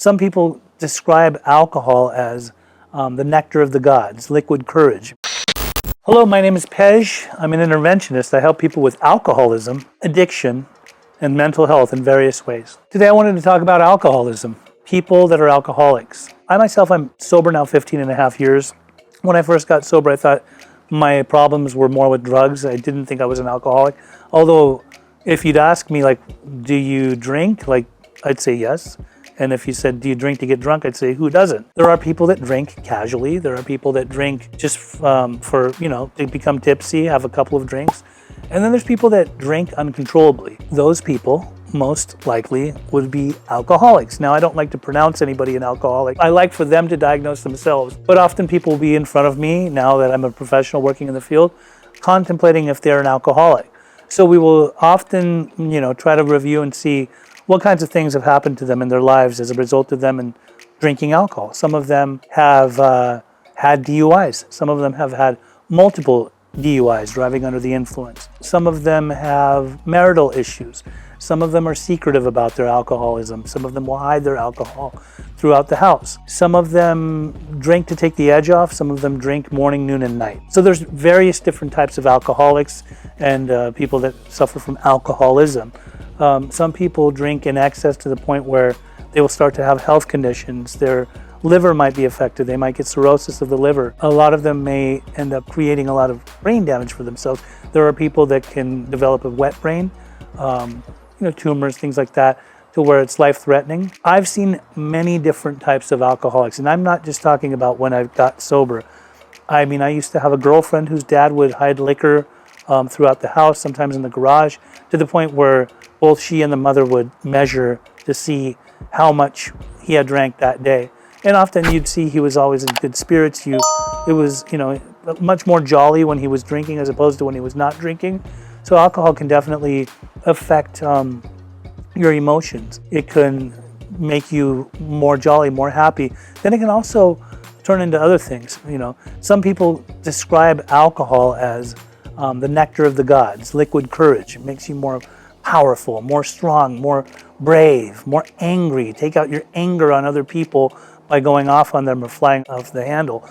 Some people describe alcohol as the nectar of the gods, liquid courage. Hello, my name is Pej. I'm an interventionist. I help people with alcoholism, addiction, and mental health in various ways. Today I wanted to talk about alcoholism, people that are alcoholics. I myself, I'm sober now 15 and a half years. When I first got sober, I thought my problems were more with drugs. I didn't think I was an alcoholic. Although, if you'd ask me, like, do you drink? Like, I'd say yes. And if you said, do you drink to get drunk? I'd say, who doesn't? There are people that drink casually. There are people that drink just to become tipsy, have a couple of drinks. And then there's people that drink uncontrollably. Those people, most likely, would be alcoholics. Now, I don't like to pronounce anybody an alcoholic. I like for them to diagnose themselves. But often people will be in front of me, now that I'm a professional working in the field, contemplating if they're an alcoholic. So we will often, try to review and see what kinds of things have happened to them in their lives as a result of them in drinking alcohol. Some of them have had DUIs. Some of them have had multiple DUIs, driving under the influence. Some of them have marital issues. Some of them are secretive about their alcoholism. Some of them will hide their alcohol throughout the house. Some of them drink to take the edge off. Some of them drink morning, noon, and night. So there's various different types of alcoholics and people that suffer from alcoholism. Some people drink in excess to the point where they will start to have health conditions. Their liver might be affected. They might get cirrhosis of the liver. A lot of them may end up creating a lot of brain damage for themselves. There are people that can develop a wet brain, tumors, things like that, to where it's life-threatening. I've seen many different types of alcoholics, and I'm not just talking about when I got sober. I mean, I used to have a girlfriend whose dad would hide liquor throughout the house, sometimes in the garage, to the point where both she and the mother would measure to see how much he had drank that day. And often you'd see he was always in good spirits. It was, much more jolly when he was drinking as opposed to when he was not drinking. So alcohol can definitely affect your emotions. It can make you more jolly, more happy. Then it can also turn into other things. Some people describe alcohol as the nectar of the gods, liquid courage. It makes you more powerful, more strong, more brave, more angry. Take out your anger on other people by going off on them or flying off the handle.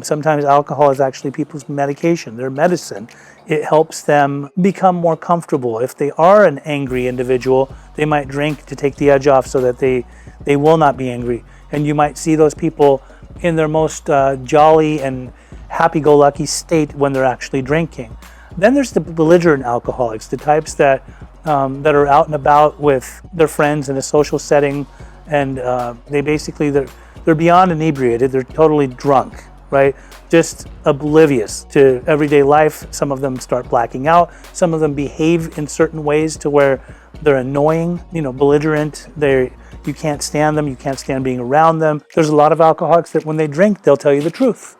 Sometimes alcohol is actually people's medication, their medicine. It helps them become more comfortable. If they are an angry individual, they might drink to take the edge off so that they will not be angry. And you might see those people in their most jolly and happy-go-lucky state when they're actually drinking. Then there's the belligerent alcoholics, the types that are out and about with their friends in a social setting, and they're beyond inebriated. They're totally drunk, right? Just oblivious to everyday life. Some of them start blacking out. Some of them behave in certain ways to where they're annoying, belligerent. You can't stand them. You can't stand being around them. There's a lot of alcoholics that when they drink, they'll tell you the truth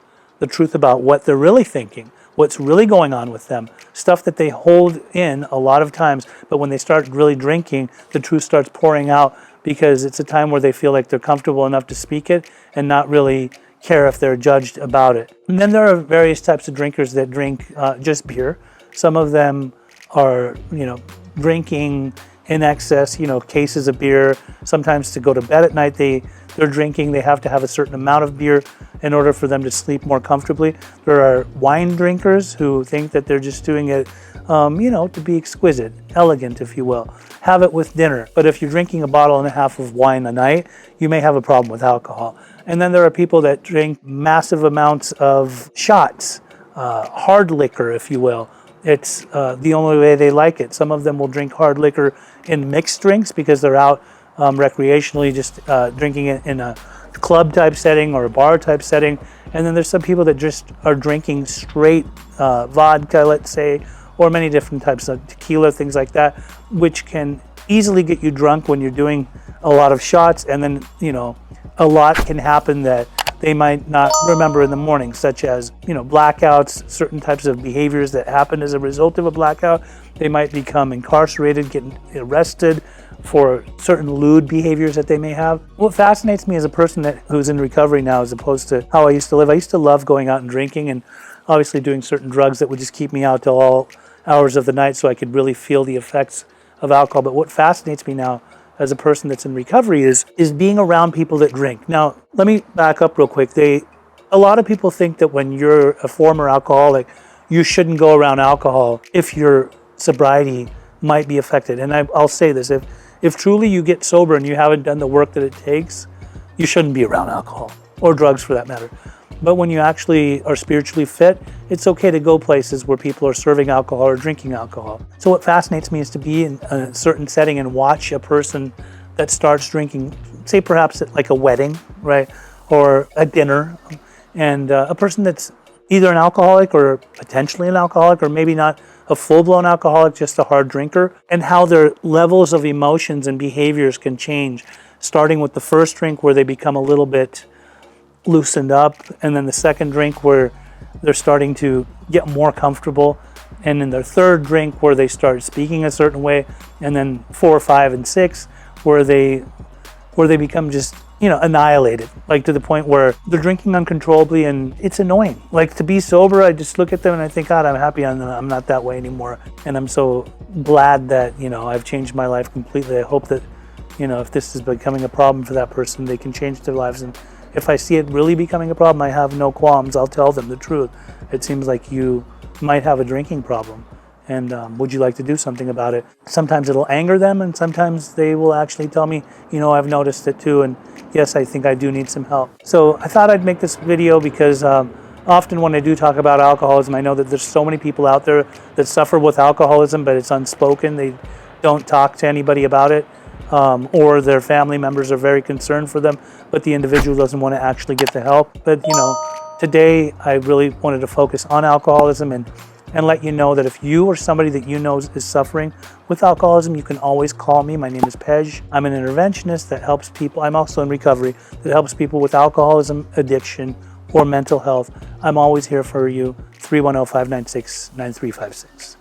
about what they're really thinking, what's really going on with them, stuff that they hold in a lot of times. But when they start really drinking, the truth starts pouring out because it's a time where they feel like they're comfortable enough to speak it and not really care if they're judged about it. And then there are various types of drinkers that drink just beer. Some of them are, drinking in excess, cases of beer. Sometimes to go to bed at night, they're drinking. They have to have a certain amount of beer in order for them to sleep more comfortably. There are wine drinkers who think that they're just doing it, to be exquisite, elegant, if you will. Have it with dinner. But if you're drinking a bottle and a half of wine a night, you may have a problem with alcohol. And then there are people that drink massive amounts of shots, hard liquor, if you will. It's the only way they like it. Some of them will drink hard liquor in mixed drinks because they're out recreationally, just drinking it in a club type setting or a bar type setting. And then there's some people that just are drinking straight vodka, let's say, or many different types of tequila, things like that, which can easily get you drunk when you're doing a lot of shots. And then, a lot can happen that they might not remember in the morning, such as, blackouts, certain types of behaviors that happen as a result of a blackout. They might become incarcerated, get arrested for certain lewd behaviors that they may have. What fascinates me as a person who's in recovery now, as opposed to how I used to live, I used to love going out and drinking and obviously doing certain drugs that would just keep me out till all hours of the night so I could really feel the effects of alcohol. But what fascinates me now as a person that's in recovery is being around people that drink. Now, let me back up real quick. A lot of people think that when you're a former alcoholic, you shouldn't go around alcohol if your sobriety might be affected. And I'll say this, if truly you get sober and you haven't done the work that it takes, you shouldn't be around alcohol or drugs for that matter. But when you actually are spiritually fit, it's okay to go places where people are serving alcohol or drinking alcohol. So what fascinates me is to be in a certain setting and watch a person that starts drinking, say perhaps at like a wedding, right? Or a dinner, and a person that's either an alcoholic or potentially an alcoholic, or maybe not a full-blown alcoholic, just a hard drinker, and how their levels of emotions and behaviors can change, starting with the first drink where they become a little bit loosened up, and then the second drink where they're starting to get more comfortable, and then their third drink where they start speaking a certain way, and then 4, 5, and 6 where they become just, annihilated, like to the point where they're drinking uncontrollably and it's annoying. Like to be sober, I just look at them and I think, God, I'm happy I'm not that way anymore. And I'm so glad that, I've changed my life completely. I hope that, if this is becoming a problem for that person, they can change their lives. And if I see it really becoming a problem, I have no qualms. I'll tell them the truth. It seems like you might have a drinking problem. And would you like to do something about it? Sometimes it'll anger them, and sometimes they will actually tell me, I've noticed it too, and yes, I think I do need some help. So I thought I'd make this video because often when I do talk about alcoholism, I know that there's so many people out there that suffer with alcoholism, but it's unspoken. They don't talk to anybody about it, or their family members are very concerned for them, but the individual doesn't want to actually get the help. But today I really wanted to focus on alcoholism and let you know that if you or somebody that you know is suffering with alcoholism, you can always call me. My name is Pej. I'm an interventionist that helps people. I'm also in recovery that helps people with alcoholism, addiction, or mental health. I'm always here for you. 310-596-9356.